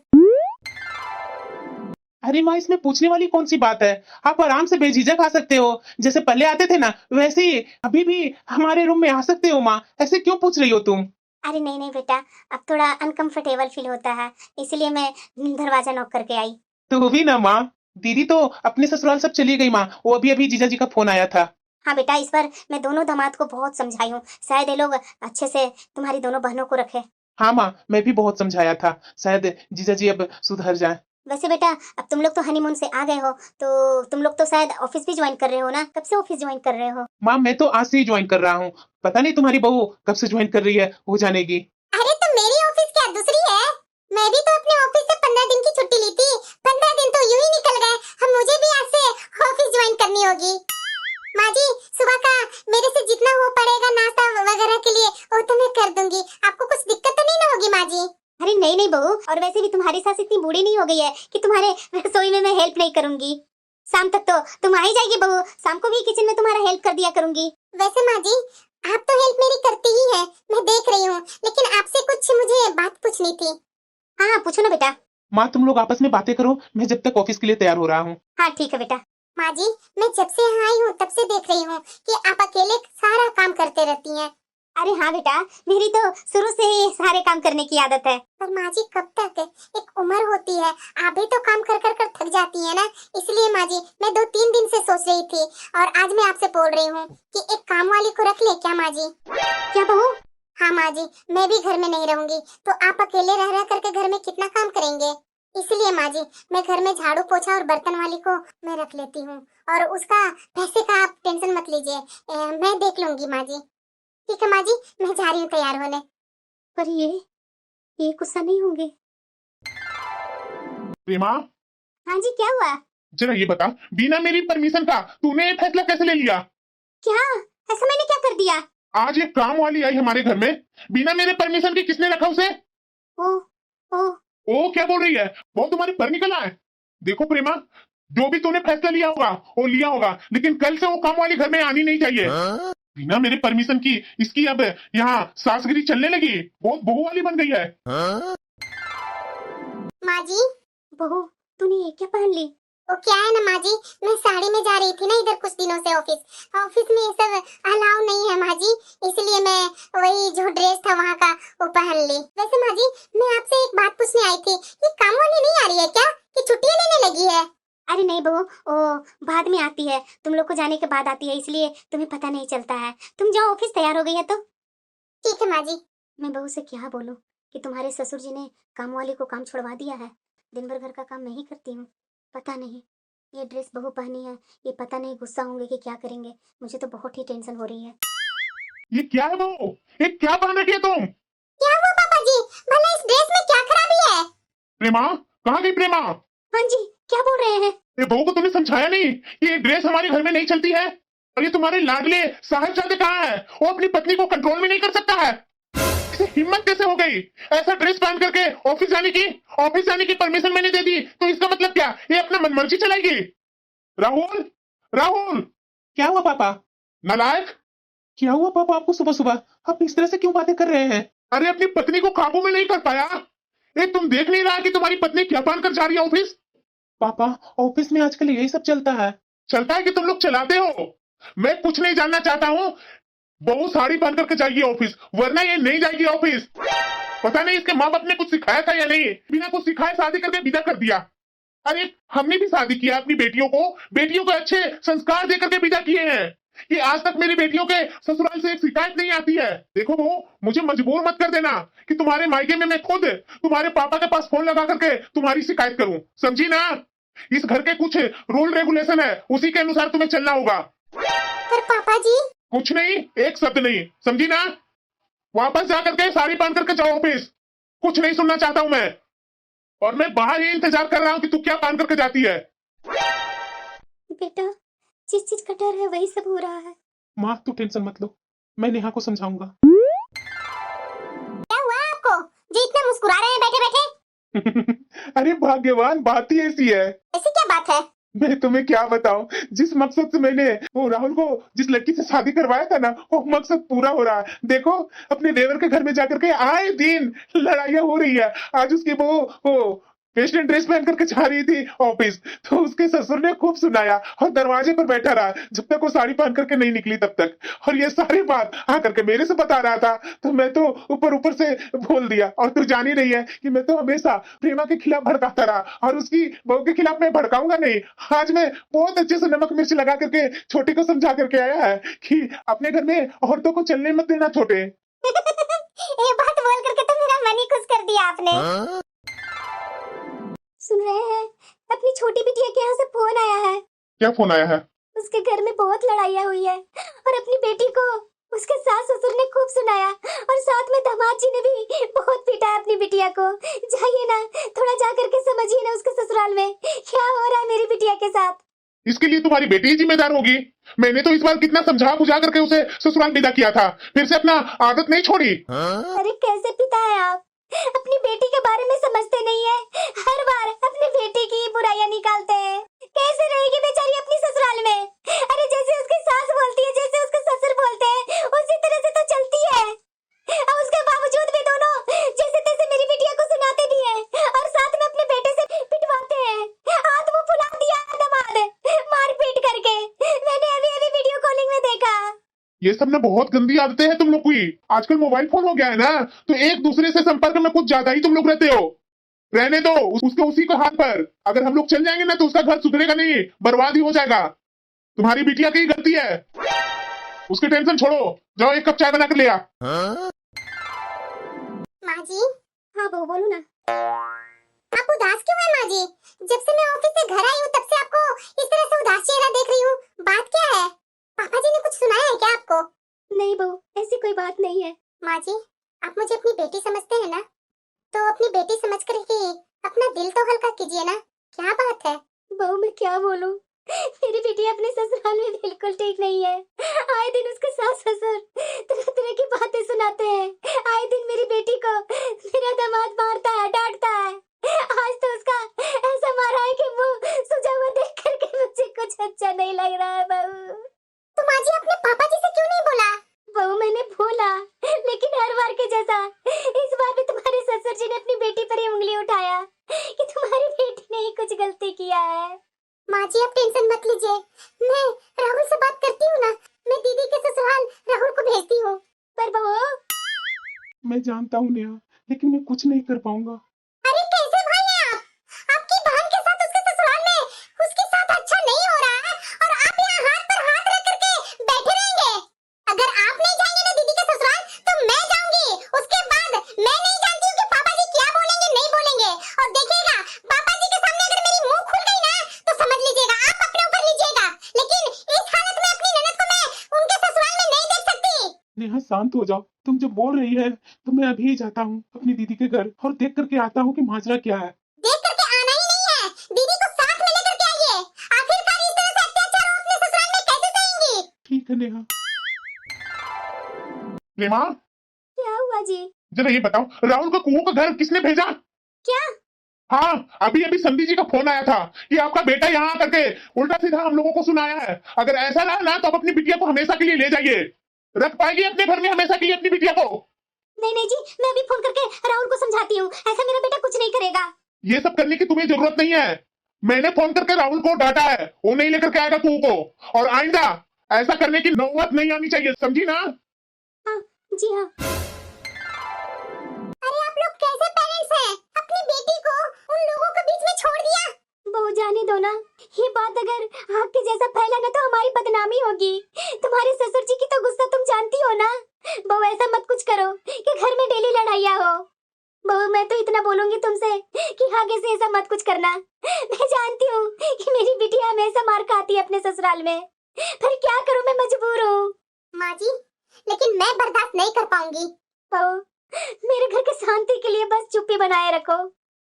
अरे माँ, इसमें पूछने वाली कौन सी बात है? आप आराम से बेझिझक आ सकते हो, जैसे पहले आते थे ना वैसे ही अभी भी हमारे रूम में आ सकते हो माँ। ऐसे क्यों पूछ रही हो तुम? अरे नहीं नहीं बेटा, अब थोड़ा अनकंफर्टेबल फील होता है, इसलिए मैं दरवाजा नॉक करके आई। तो भी ना माँ, दीदी तो अपने ससुराल सब चली गई माँ, वो अभी अभी जीजा जी का फोन आया था। हाँ बेटा, इस पर मैं दोनों दामाद को बहुत समझाई हूँ, शायद ये लोग अच्छे से तुम्हारी दोनों बहनों को रखे। हाँ माँ, मैं भी बहुत समझाया था, शायद जीजा जी अब सुधर जाए। वैसे बेटा, अब तुम लोग तो हनीमून से आ गए हो, तो तुम लोग तो शायद ऑफिस भी ज्वाइन कर रहे हो ना? कब से ऑफिस ज्वाइन कर रहे हो? माँ मैं तो आज से ही ज्वाइन कर रहा हूँ, पता नहीं तुम्हारी बहू कब से ज्वाइन कर रही है, वो जानेगी। अरे तो मेरी ऑफिस क्या दूसरी है? मैं भी तो अपने ऑफिस से 15 दिन की छुट्टी ली थी। 15 दिन तो यूं ही निकल गए। हम मुझे भी आज से ऑफिस ज्वाइन करनी होगी। माँ जी, सुबह का मेरे से जितना हो पड़ेगा नाश्ता वगैरह के लिए वो तो मैं कर दूंगी। आपको कुछ दिक्कत तो नहीं ना होगी माँ जी? अरे नहीं नहीं बहू, और वैसे भी तुम्हारी सास इतनी बूढ़ी नहीं हो गई है कि तुम्हारे रसोई में मैं हेल्प नहीं करूंगी। शाम तक तो तुम आ ही जाएगी बहू, शाम को भी किचन में तुम्हारा हेल्प कर दिया करूंगी। वैसे माँ जी, आप तो हेल्प मेरी करती ही है, मैं देख रही हूँ, लेकिन आपसे कुछ मुझे बात पूछनी थी। हाँ हाँ पूछो ना बेटा। माँ तुम लोग आपस में बातें करो, मैं जब तक ऑफिस के लिए तैयार हो रहा हूँ। हाँ ठीक है बेटा। माँ जी, मैं जब से यहाँ आई हूँ तब से देख रही हूँ कि आप अकेले सारा काम करते रहती हैं। अरे हाँ बेटा, मेरी तो शुरू से ही सारे काम करने की आदत है। पर माँ जी कब तक? एक उम्र होती है, आप भी तो काम कर कर कर थक जाती है ना। इसलिए माँ जी मैं 2-3 दिन से सोच रही थी, और आज मैं आपसे बोल रही हूँ कि एक काम वाली को रख ले क्या माँ जी? क्या बहू? हाँ माँ जी, मैं भी घर में नहीं रहूंगी, तो आप अकेले रह रह करके घर में कितना काम करेंगे? इसलिए माँ जी मैं घर में झाड़ू पोछा और बर्तन वाली को मैं रख लेती हूँ, और उसका पैसे का आप टेंशन मत लीजिए, मैं देख लूंगी माँ जी। ठीक है माँ जी, मैं जा रही हूँ तैयार होने। पर ये गुस्सा नहीं होंगे? प्रेमा, हाँ जी, क्या हुआ? जरा ये बता, बिना मेरी परमिशन का तूने ये फैसला कैसे ले लिया? क्या? ऐसा मैंने क्या कर दिया? आज एक काम वाली आई हमारे घर में, बिना मेरे परमिशन के किसने रखा उसे? ओ ओ ओ क्या बोल रही है? वो तुम्हारी पर निकला है। देखो प्रेमा, जो भी तूने फैसला लिया होगा वो लिया होगा, लेकिन कल से वो काम वाली घर में आनी नहीं चाहिए। बिना मेरे परमिशन की इसकी अब यहाँ सासगिरी चलने लगी, बहुत बहू वाली बन गई है। माँ जी, बहू तूने ये क्या पहन ली? वो क्या है ना माँ जी, मैं साड़ी में जा रही थी ना इधर कुछ दिनों से ऑफिस में ये सब अलाउ नहीं है माँ जी, इसलिए मैं वही जो ड्रेस था वहाँ का वो पहन ली। वैसे माँ जी मैं आपसे एक बात पूछने आई थी, ये काम वाली नहीं आ रही है क्या, कि छुट्टियाँ लेने लगी है? अरे नहीं बहू, वो बाद में आती है, तुम लोग को जाने के बाद आती है, इसलिए तुम्हें पता नहीं चलता है। तुम जाओ, ऑफिस तैयार हो गई है तो। ठीक है माँ जी। मैं बहू से क्या बोलूँ कि तुम्हारे ससुर जी ने काम वाली को काम छुड़वा दिया है, दिन भर घर का काम मैं ही करती हूँ। पता नहीं ये ड्रेस बहू पहनी है, ये पता नहीं गुस्सा होंगे कि क्या करेंगे, मुझे तो बहुत ही टेंशन हो रही है। ये क्या है वो? ये क्या पहन रखी है तुम? क्या हुआ पापा जी, भला इस ड्रेस में क्या खराबी है? प्रेमा, कहाँ गई प्रेमा? हाँ जी, क्या बोल रहे हैं? ये बहू को तूने समझाया नहीं कि ये ड्रेस हमारे घर में नहीं चलती है? और ये तुम्हारे लाडले साहिबजादे कहाँ है? वो अपनी पत्नी को कंट्रोल में नहीं कर सकता है? इसे हिम्मत कैसे हो गई ऐसा ड्रेस पहन करके ऑफिस जाने की? ऑफिस जाने की परमिशन मैंने दे दी, तो इसका मतलब क्या, ये अपना मनमर्जी चलाएगी? राहुल, राहुल! क्या हुआ पापा? नालायक! क्या हुआ पापा आपको सुबह सुबह? आप इस तरह से क्यों बातें कर रहे हैं? अरे अपनी पत्नी को काबू में नहीं कर पाया? ये तुम देख नहीं रहा कि तुम्हारी पत्नी क्या पहन कर जा रही है ऑफिस? पापा ऑफिस में आजकल यही सब चलता है। चलता है कि तुम लोग चलाते हो? मैं कुछ नहीं जानना चाहता हूँ, बहू साड़ी पहन करके जाएगी ऑफिस, वरना ये नहीं जाएगी ऑफिस। पता नहीं इसके माँ बाप ने कुछ सिखाया था या नहीं, बिना कुछ सिखाए शादी करके विदा कर दिया। अरे हमने भी शादी किया अपनी बेटियों को अच्छे संस्कार दे करके विदा किए हैं, कि आज तक मेरी बेटियों के ससुराल से एक शिकायत नहीं आती है। देखो वो मुझे मजबूर मत कर देना कि तुम्हारे मायके में मैं खुद तुम्हारे पापा के पास फोन लगा करके तुम्हारी शिकायत करूं, समझी ना? इस घर के कुछ रूल रेगुलेशन है, उसी के अनुसार तुम्हें चलना होगा। पर पापा जी, कुछ नहीं, एक शब्द नहीं, समझी ना? वापस जा करके साड़ी पहन करके जाओ ऑफिस, कुछ नहीं सुनना चाहता हूं मैं। और मैं बाहर ही इंतजार कर रहा हूं कि तू क्या पहन करके जाती है। बेटा जिस चीज का डर है वही सब हो रहा है। माँ तू टेंशन मत लो, मैं नेहा को समझाऊंगा। क्या हुआ आपको जो इतना मुस्कुरा रहे हैं बैठे बैठे? अरे भाग्यवान, बात ही ऐसी है। ऐसी क्या बात है? मैं तुम्हें क्या बताऊं, जिस मकसद से मैंने वो राहुल को जिस लड़की से शादी करवाया था ना, वो मकसद पूरा हो रहा है। देखो अपने देवर के घर में जाकर के आए दिन लड़ाइयाँ हो रही है। आज उसकी वो वेस्टर्न ड्रेस पहन करके जा रही थी ऑफिस, तो उसके ससुर ने खूब सुनाया और दरवाजे पर बैठा रहा जब तक वो साड़ी पहन करके नहीं निकली तब तक। और ये सारी बात आकर के मेरे से बता रहा था, तो मैं तो ऊपर ऊपर से बोल दिया। और तू जान ही रही है कि मैं तो हमेशा प्रेमा के खिलाफ भड़काता रहा, और उसकी बहू के खिलाफ मैं भड़काऊंगा नहीं। आज मैं बहुत अच्छे से नमक मिर्च लगा करके छोटे को समझा करके आया है कि अपने घर में औरतों को चलने मत देना छोटे। ये बात बोल करके तो मेरा मन ही खुश कर दिया आपने। सुन रहे हैं, अपनी छोटी बिटिया के यहाँ से फोन आया है। क्या फोन आया है? उसके घर में बहुत लड़ाइयाँ हुई है और अपनी बेटी को उसके सास ससुर ने खूब सुनाया, और साथ में दामाद जी ने भी बहुत पीटा है अपनी बिटिया को। जाइए ना, थोड़ा जा करके समझिए ना उसके ससुराल में क्या हो रहा है मेरी बिटिया के साथ। इसके लिए तुम्हारी बेटी ही जिम्मेदार होगी। मैंने तो इस बार कितना समझा बुझा करके उसे ससुराल विदा किया था, फिर से अपना आदत नहीं छोड़ी। अरे कैसे पिता है आप, अपनी बेटी के बारे में समझते नहीं है, हर बार अपनी बेटी की बुराइयां निकालते हैं। कैसे रहेगी बेचारी अपनी ससुराल में? अरे जैसे उसकी सास बोलती है, जैसे उसके ससुर बोलते हैं, उसी तरह से तो चलती है। और उसके बावजूद भी दोनों जैसे तैसे मेरी बिटिया को सुनाते भी हैं और साथ में अपने बेटे से पिटवाते हैं। हाथ वो फुला दिया दामाद मार पीट करके, मैंने अभी अभी वीडियो कॉलिंग में देखा। ये सब ना बहुत गंदी आदतें हैं तुम लोग की। आजकल मोबाइल फोन हो गया है ना, तो एक दूसरे से संपर्क में कुछ ज्यादा ही तुम लोग रहते हो। रहने दो उसको उसी के हाथ पर। अगर हम लोग चल जाएंगे ना तो उसका घर सुधरेगा नहीं, बर्बाद ही हो जाएगा। तुम्हारी बिटिया की ही गलती है, उसकी टेंशन छोड़ो। जाओ एक कप चाय बना कर ले आ। माँ जी। हाँ बहू बोलो ना। आप उदास क्यों हैं माँ जी? जब से मैं ऑफिस से घर आई हूँ तब से आपको इस तरह से उदास चेहरा देख रही हूँ, बात क्या है? पापा जी ने कुछ सुनाया है क्या आपको? नहीं बहू, ऐसी कोई बात नहीं है। माँ जी, आप मुझे अपनी बेटी समझते हैं ना, तो अपनी बेटी समझ कर ही अपना दिल तो हल्का कीजिए ना। क्या बात है? बहू मैं क्या बोलूं, मेरी बेटी अपने ससुराल में बिल्कुल ठीक नहीं है। आए दिन उसके सास ससुर तरह तरह की बातें सुनाते हैं। आए दिन मेरी बेटी को मेरा दामाद मारता है, डांटता है। आज तो उसका ऐसा मारा है कि वो सुजा हुआ देख करके मुझे कुछ अच्छा नहीं लग रहा है बहू। तो माँ जी आपने पापा जी से क्यों नहीं बोला? बहू मैंने बोला, लेकिन हर बार के जैसा इस बार भी तुम्हारे ससुर जी ने अपनी बेटी पर ही उंगली उठाया कि तुम्हारी बेटी ने ही कुछ गलती किया है। माँ जी आप टेंशन मत लीजिए, मैं राहुल से बात करती हूँ ना, मैं दीदी के ससुराल राहुल को भेजती हूँ। पर बहू मैं जानता हूँ नेहा, लेकिन मैं कुछ नहीं कर पाऊंगा। अरे कैसे भाई हैं आप? आपकी बहन के साथ उसके ससुराल में उसके साथ अच्छा नहीं हो रहा है और आप यहाँ हाथ पर हाथ रख करके बैठे रहेंगे? अगर आप नहीं जाएंगे ना दीदी के ससुराल तो मैं जाऊंगी। उसके बाद मैं नहीं जानती हूँ कि पापा जी क्या बोलेंगे नहीं बोलेंगे, और देखिएगा पापा जी के सामने अगर मेरी मुंह खुल गई ना तो समझ लीजिएगा आप अपने ऊपर लीजिएगा, लेकिन इस हालत में अपनी ननद को मैं उनके ससुराल में नहीं देख सकती। नेहा शांत हो जाओ, तुम जो बोल रही है तो मैं अभी ही जाता हूँ अपनी दीदी के घर और देख करके आता हूँ कि माजरा क्या है। देख करके आना ही नहीं है, दीदी को साथ में लेकर के आइए। आखिरकार इस तरह से अत्याचार वो अपने ससुराल में कैसे सहेंगी? ठीक है नेहा। प्रेमा, क्या हुआ जी? जरा ये बताओ राहुल को कुओं का घर किसने भेजा? क्या? हाँ, अभी अभी संधि जी का फोन आया था कि आपका बेटा यहाँ आकर के उल्टा सीधा हम लोगों को सुनाया है। अगर ऐसा रहा ना तो आप अपनी बिटिया को हमेशा के लिए ले जाइए। रख पाएगी अपने घर में हमेशा के लिए अपनी बिटिया को? नहीं नहीं जी, मैं अभी फोन करके राहुल को समझाती हूँ, ऐसा मेरा बेटा कुछ नहीं करेगा। ये सब करने की तुम्हें जरूरत नहीं है। मैंने फोन करके राहुल को डांटा है, वो नहीं लेकर के आएगा कुओं को, और आइंदा ऐसा करने की नौबत नहीं आनी चाहिए, समझी ना? हाँ जी हाँ। अरे आप लोग कैसे पेरेंट्स हैं? अपनी बेटी को उन लोगों के बीच में छोड़ दिया। बहू जाने दो ना, ये बात अगर आग के जैसा फैला ना तो हमारी बदनामी होगी। तुम्हारे ससुर जी की तो गुस्सा तुम जानती हो ना। बहू ऐसा मत कुछ करो कि घर में डेली लड़ाइयाँ हो। बहू मैं तो इतना बोलूंगी तुमसे कि आगे से ऐसा मत कुछ करना। मैं जानती हूँ कि मेरी बिटिया हमेशा मार खाती है अपने ससुराल में, पर क्या करूँ मैं मजबूर हूँ। माँ जी लेकिन मैं बर्दाश्त नहीं कर पाऊंगी। बहू मेरे घर के शांति के लिए बस चुप्पी बनाए रखो।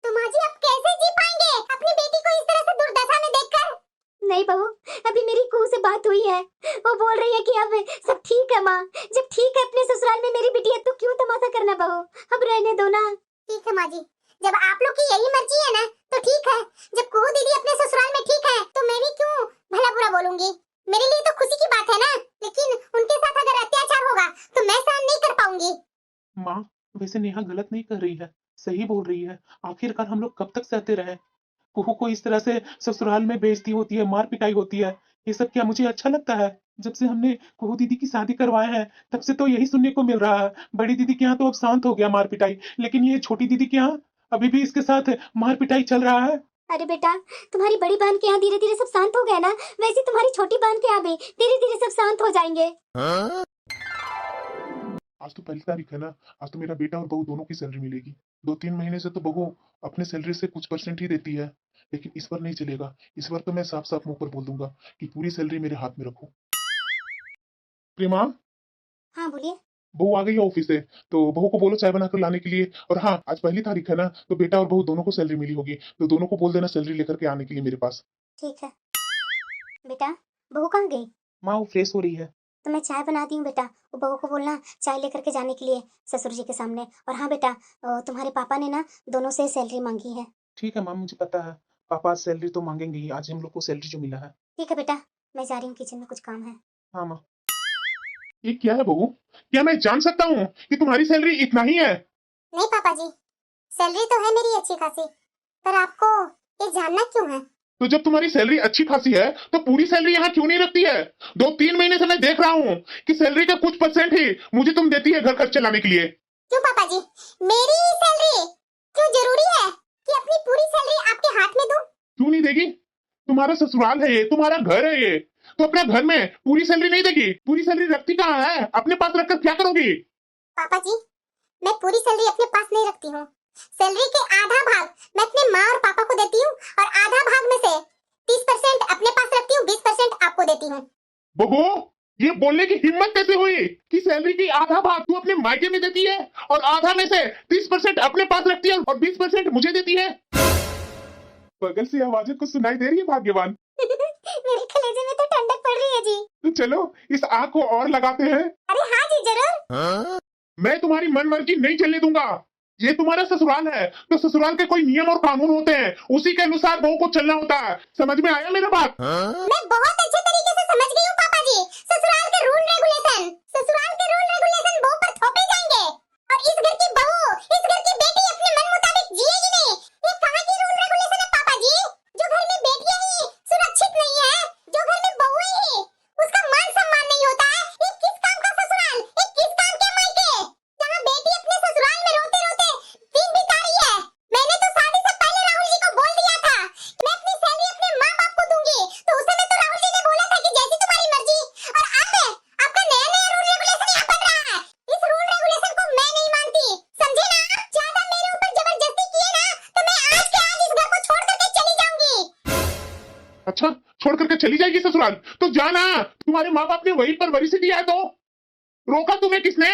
तो माँ जी आप कैसे जी पाएंगे अपनी बेटी को इस तरह से दुर्दशा में देखकर? नहीं बहू, अभी मेरी कू से बात हुई है, वो बोल रही है कि अब सब ठीक है माँ। जब ठीक है अपने ससुराल में मेरी बिटिया तो क्यों तमाशा करना बहू, अब रहने दो ना। ठीक है माँ जी, जब आप लोग की यही मर्जी है ना तो ठीक है। जब कू दीदी अपने ससुराल में ठीक है तो मैं भी क्यों भला बुरा बोलूंगी? मेरे लिए तो खुशी की बात है ना, लेकिन उनके साथ अगर अत्याचार होगा तो मैं सहन नहीं कर पाऊंगी। माँ वैसे नेहा गलत नहीं कर रही है, सही बोल रही है। आखिरकार हम लोग कब तक सहते रहे? कुहू को इस तरह से ससुराल में बेइज्जती होती है, मार पिटाई होती है, ये सब क्या मुझे अच्छा लगता है? जब से हमने कुहू दीदी की शादी करवाए हैं तब से तो यही सुनने को मिल रहा है। बड़ी दीदी के यहाँ तो अब शांत हो गया मार पिटाई, लेकिन ये छोटी दीदी के यहाँ अभी भी इसके साथ मार पिटाई चल रहा है। अरे बेटा, तुम्हारी बड़ी बहन के यहाँ धीरे धीरे सब शांत हो गया ना, वैसे तुम्हारी छोटी बहन के यहाँ भी धीरे धीरे सब शांत हो जाएंगे। आज तो पहली तारीख है ना, आज तो मेरा बेटा और बहू दोनों की सैलरी मिलेगी। 2-3 महीने से तो बहू अपने सैलरी से कुछ परसेंट ही देती है, लेकिन इस बार नहीं चलेगा। इस बार तो मैं साफ साफ मुंह पर बोल दूंगा कि पूरी सैलरी मेरे हाथ में रखो। प्रेमा, हाँ बोलिए। बहू आ गई है ऑफिस से, तो बहू को बोलो चाय बनाकर लाने के लिए। और हाँ, आज पहली तारीख है ना, तो बेटा और बहू दोनों को सैलरी मिली होगी, तो दोनों को बोल देना सैलरी लेकर के आने के लिए मेरे पास। ठीक है। बेटा, बहू कहाँ गई? माँ वो फ्रेश हो रही है। तो मैं चाय बनाती हूँ बेटा, वो बहू को बोलना चाय लेकर के जाने के लिए ससुर जी के सामने। और हाँ बेटा, तुम्हारे पापा ने ना दोनों से सैलरी मांगी है। ठीक है माँ, मुझे पता है पापा आज सैलरी तो मांगेंगे ही। आज हम लोग को सैलरी जो मिला है। ठीक है बेटा, मैं जा रही हूँ, किचन में कुछ काम है। हाँ माँ। ये क्या है बहू? क्या मैं जान सकता हूँ कि तुम्हारी सैलरी इतना ही है? नहीं पापा जी, सैलरी तो है मेरी अच्छी खासी, पर आपको ये जानना क्यों है? तो जब तुम्हारी सैलरी अच्छी खासी है तो पूरी सैलरी यहाँ क्यों नहीं रखती है? 2-3 महीने से मैं देख रहा हूँ कि सैलरी का कुछ परसेंट ही मुझे तुम देती है घर खर्च चलाने के लिए। क्यों पापा जी, मेरी सैलरी क्यों जरूरी है कि अपनी पूरी सैलरी आपके हाथ में दूं? क्यों नहीं देगी? तुम्हारा ससुराल है ये, तुम्हारा घर है ये, तो अपने घर में पूरी सैलरी नहीं देगी? पूरी सैलरी रखती कहाँ है? अपने पास रखकर क्या करोगी? पापा जी, मैं पूरी सैलरी अपने पास नहीं रखती हूँ। सैलरी के आधा भाग मैं अपने माँ और पापा को देती हूँ, और आधा भाग में से 30% अपने पास रखती हूँ, 20% आपको देती हूँ। बहू, ये बोलने की हिम्मत कैसे हुई कि सैलरी की आधा भाग तू अपने मायके में देती है और आधा में से 30% अपने पास रखती है और 20% मुझे देती है? बगल से आवाजें कुछ सुनाई दे रही है भाग्यवान? मेरे कलेजे में तो ठंडक पड़ रही है जी। तो चलो इस आग को और लगाते हैं। अरे हाँ जी, जरूर। मैं तुम्हारी मन मर्जी नहीं चलने दूंगा। ये तुम्हारा ससुराल है, तो ससुराल के कोई नियम और कानून होते हैं, उसी के अनुसार बहू को चलना होता है। समझ में आया मेरा बात? मैं बहुत अच्छे तरीके से समझ गई हूँ पापा जी। ससुराल के रूल रेगुलेशन बहू पर थोपे जाएंगे, और इस घर की बहू, इस घर की बेटी अपने मन मुताबिक जिएगी नहीं। ये कहाँ की रूल रेगुलेशन है पापा जी? जो घर में बेटियां ही सुरक्षित नहीं है, जो घर में बहुएं ही उसका मान सम्मान नहीं होता है, ये किस काम का ससुराल, ये किस काम के मायके, जहाँ बेटी अपने ससुराल में रोते रोते दिन बिता रही है। मैंने तो शादी से पहले राहुल जी को बोल दिया था कि मैं अपनी सैलरी अपने माँ बाप को दूंगी, तो उस समय तो राहुल जी ने बोला था कि जैसी तुम्हारी मर्जी। और अब आपका नया नया रूल रेगुलेशन यहाँ बन रहा है, इस रूल रेगुलेशन को मैं नहीं मानती, समझे ना? ज्यादा मेरे ऊपर जबरदस्ती किए ना तो मैं आज के आज इस घर को छोड़ करके चली जाऊंगी। अच्छा, छोड़ करके चली जाएगी ससुराल? तो जाना, तुम्हारे माँ बाप ने वही परवरिश दिया है, तो रोका तुम्हें किसने?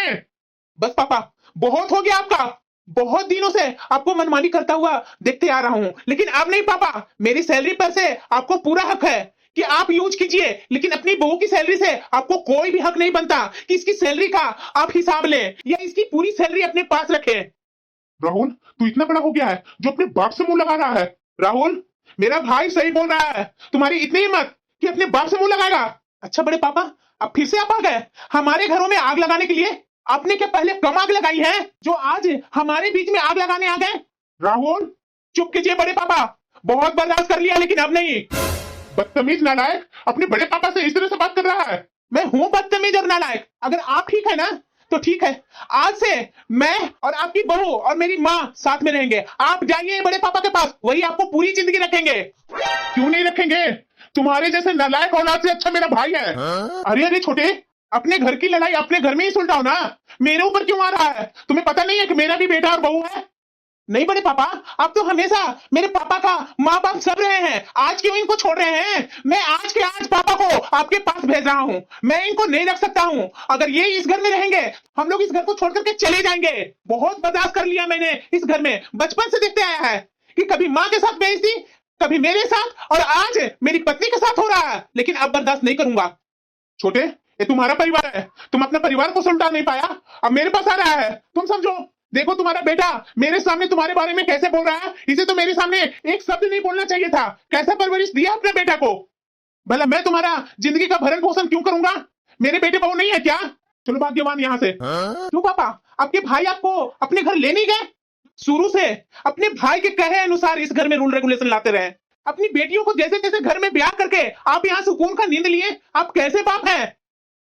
बस पापा, बहुत हो गया आपका। बहुत दिनों से आपको मनमानी करता हुआ देखते आ रहा हूँ, लेकिन अब नहीं पापा। मेरी सैलरी पर से आपको पूरा हक है कि आप यूज कीजिए, लेकिन अपनी बहू की सैलरी से आपको कोई भी हक नहीं बनता कि इसकी सैलरी का आप हिसाब ले या इसकी पूरी सैलरी अपने पास रखे। राहुल, तू इतना बड़ा हो गया है जो अपने बाप से मुंह लगा रहा है? राहुल, मेरा भाई सही बोल रहा है, तुम्हारी इतनी हिम्मत कि अपने बाप से मुंह लगाएगा? अच्छा बड़े पापा, अब फिर से आप आ गए हमारे घरों में आग लगाने के लिए। आपने क्या पहले कम आग लगाई है जो आज हमारे बीच में आग लगाने आ गए? राहुल, चुप कीजिए बड़े पापा, बहुत बर्दाश्त कर लिया लेकिन अब नहीं। बदतमीज नालायक, अपने बड़े पापा से इस तरह से बात कर रहा है? मैं हूं बदतमीज और नालायक? अगर आप ठीक है ना तो ठीक है, आज से मैं और आपकी बहू और मेरी माँ साथ में रहेंगे। आप जाइए बड़े पापा के पास, वही आपको पूरी जिंदगी रखेंगे। क्यों नहीं रखेंगे? तुम्हारे जैसे नालायक औलाद से अच्छा मेरा भाई है। अरे अरे छोटे, अपने घर की लड़ाई अपने घर में ही सुलझाओ ना, मेरे ऊपर क्यों आ रहा है? तुम्हें पता नहीं है कि मेरा भी बेटा और बहू है? नहीं बड़े पापा, आप तो हमेशा मेरे पापा का माँ बाप सब रहे हैं, आज क्यों इनको छोड़ रहे हैं? मैं आज के आज पापा को आपके पास भेज रहा हूँ, मैं इनको नहीं रख सकता हूँ। अगर ये इस घर में रहेंगे, हम लोग इस घर को छोड़ करके चले जाएंगे। बहुत बर्दाश्त कर लिया मैंने इस घर में, बचपन से देखते आया है कि कभी माँ के साथ बेइज्जती, कभी मेरे साथ, और आज मेरी पत्नी के साथ हो रहा है, लेकिन अब बर्दाश्त नहीं करूंगा। छोटे, ये तुम्हारा परिवार है, तुम अपना परिवार को सुलझा नहीं पाया, अब मेरे पास आ रहा है, तुम समझो। देखो तुम्हारा बेटा मेरे सामने तुम्हारे बारे में कैसे बोल रहा है, इसे तो मेरे सामने एक शब्द नहीं बोलना चाहिए था। कैसा परवरिश दिया अपने बेटा को? भला मैं तुम्हारा जिंदगी का भरण पोषण क्यों करूंगा? मेरे बेटे बहू नहीं है क्या? चलो भाग्यवान यहाँ से। क्यों पापा, आपके भाई आपको अपने घर ले नहीं गए? शुरू से अपने भाई के कहे अनुसार इस घर में रूल रेगुलेशन लाते रहे। अपनी बेटियों को जैसे तैसे घर में ब्याह करके आप यहाँ सुकून का नींद लिए। आप कैसे बाप हैं?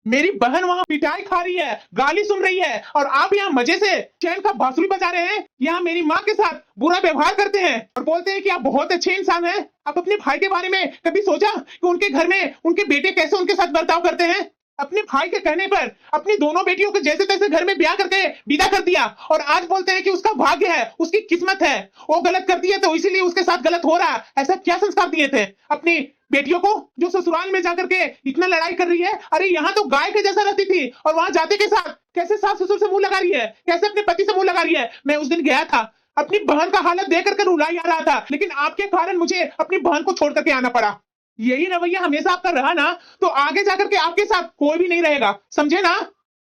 मेरी बहन वहां पिटाई खा रही है, गाली सुन रही है, और आप यहाँ मजे से चैन का बांसुरी बजा रहे हैं। यहाँ मेरी माँ के साथ बुरा व्यवहार करते हैं और बोलते हैं कि आप बहुत अच्छे इंसान हैं। आप अपने भाई के बारे में कभी सोचा कि उनके घर में उनके बेटे कैसे उनके साथ बर्ताव करते हैं? अपने भाई के कहने पर अपनी दोनों बेटियों को जैसे तैसे घर में ब्याह करके विदा कर दिया, और आज बोलते हैं कि उसका भाग्य है, उसकी किस्मत है, वो गलत करती है तो इसीलिए उसके साथ गलत हो रहा। ऐसा क्या संस्कार दिए थे अपनी बेटियों को जो ससुराल में जाकर के इतना लड़ाई कर रही है? अरे यहाँ तो गाय के जैसा रहती थी, और वहां जाते के साथ कैसे सास ससुर से मुंह लगा रही है, कैसे अपने पति से मुंह लगा रही है। मैं उस दिन गया था, अपनी बहन का हालत देख करके रुलाई आ रहा था, लेकिन आपके कारण मुझे अपनी बहन को छोड़ करके आना पड़ा। यही रवैया हमेशा आपका रहा ना, तो आगे जाकर के आपके साथ कोई भी नहीं रहेगा, समझे ना?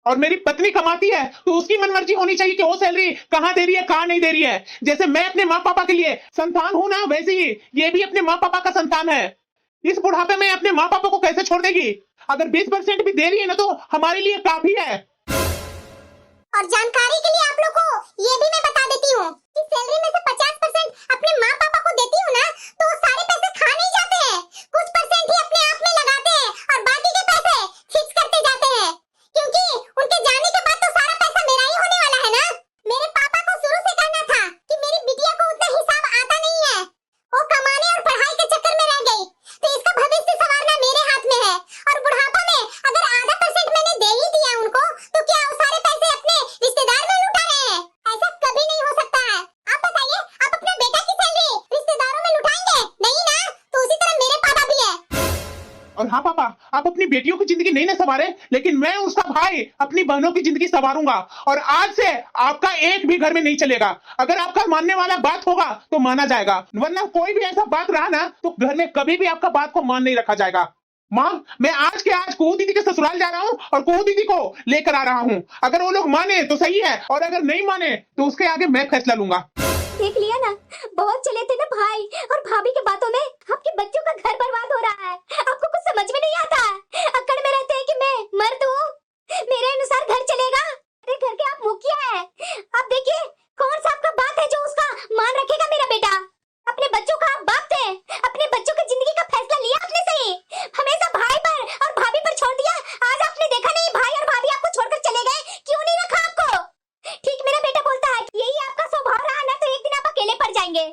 और मेरी पत्नी कमाती है तो उसकी मनमर्जी होनी चाहिए कि वो सैलरी कहाँ दे रही है, कहाँ नहीं दे रही है। जैसे मैं अपने माँ पापा के लिए संतान हूं ना, वैसे ही ये भी अपने माँ पापा का संतान है। इस बुढ़ापे में अपने माँ पापा को कैसे छोड़ देगी? अगर 20% भी दे रही है ना तो हमारे लिए काफी है। और जानकारी के लिए आप लोग को ये भी मैं बता देती हूँ कि सैलरी में से 50% अपने माँ पापा को देती हूँ ना, तो वो सारे पैसे खा नहीं जाते हैं, कुछ परसेंट ही अपने आप में लगाते हैं और बाकी के पैसे फिक्स करते जाते हैं, क्योंकि उनके जाने के बाद तो सारा पैसा मेरा ही होने वाला है ना। मेरे पापा को शुरू से कहना था कि मेरी बिटिया को उतना हिसाब आता नहीं है, वो कमाने और पढ़ाई के चक्कर में रह गई, तो इसका भविष्य संवारना मेरे हाथ में है। और बुढ़ापा में अगर आधा % मैंने दे ही दिया उनको, तो क्या वो सारे पैसे अपने रिश्तेदार में लुटा रहे हैं? ऐसा कभी नहीं हो सकता है। आप बताइए, आप अपने बेटा की सैलरी रिश्तेदारों में लुटाएंगे? नहीं ना, तो उसी तरह मेरे पापा भी है। और हाँ पापा, आप अपनी बेटियों की जिंदगी नहीं ना संवारे, लेकिन मैं उसका भाई अपनी बहनों की जिंदगी संवारूंगा। और आज से आपका एक भी घर में नहीं चलेगा। अगर आपका मानने वाला बात होगा तो माना जाएगा, वरना कोई भी ऐसा बात रहा ना तो घर में कभी भी आपका बात को मान नहीं रखा जाएगा। माँ, मैं आज के आज कुहू दीदी के ससुराल जा रहा हूँ और कुहू दीदी को लेकर आ रहा हूँ। अगर वो लोग माने तो सही है, और अगर नहीं माने तो उसके आगे मैं फैसला लूंगा। देख लिया ना, बहुत चले थे ना भाई और भाभी के बातों में आपके बच्चों का घर बर्बाद हो रहा है। आपको कुछ समझ में नहीं आता है। अकड़ में रहते हैं कि मैं मर्द हूँ, मेरे अनुसार घर चलेगा। अरे घर के आप मुखिया है, आप देखिए कौन सा आपका बात है जो उसका मान रखेगा मेरा बेटा? अपने बच्चों का आप बाप थे, अपने बच्चों की जिंदगी का फैसला लिया आपने सही, हमेशा भाई पर और भाभी पर छोड़ दिया। आज आपने देखा नहीं, भाई और भाभी आपको छोड़कर चले गए, क्यों नहीं रखा आपको? ठीक मेरा बेटा बोलता है, यही आपका स्वभाव रहा ना तो एक दिन आप अकेले पड़ जाएंगे।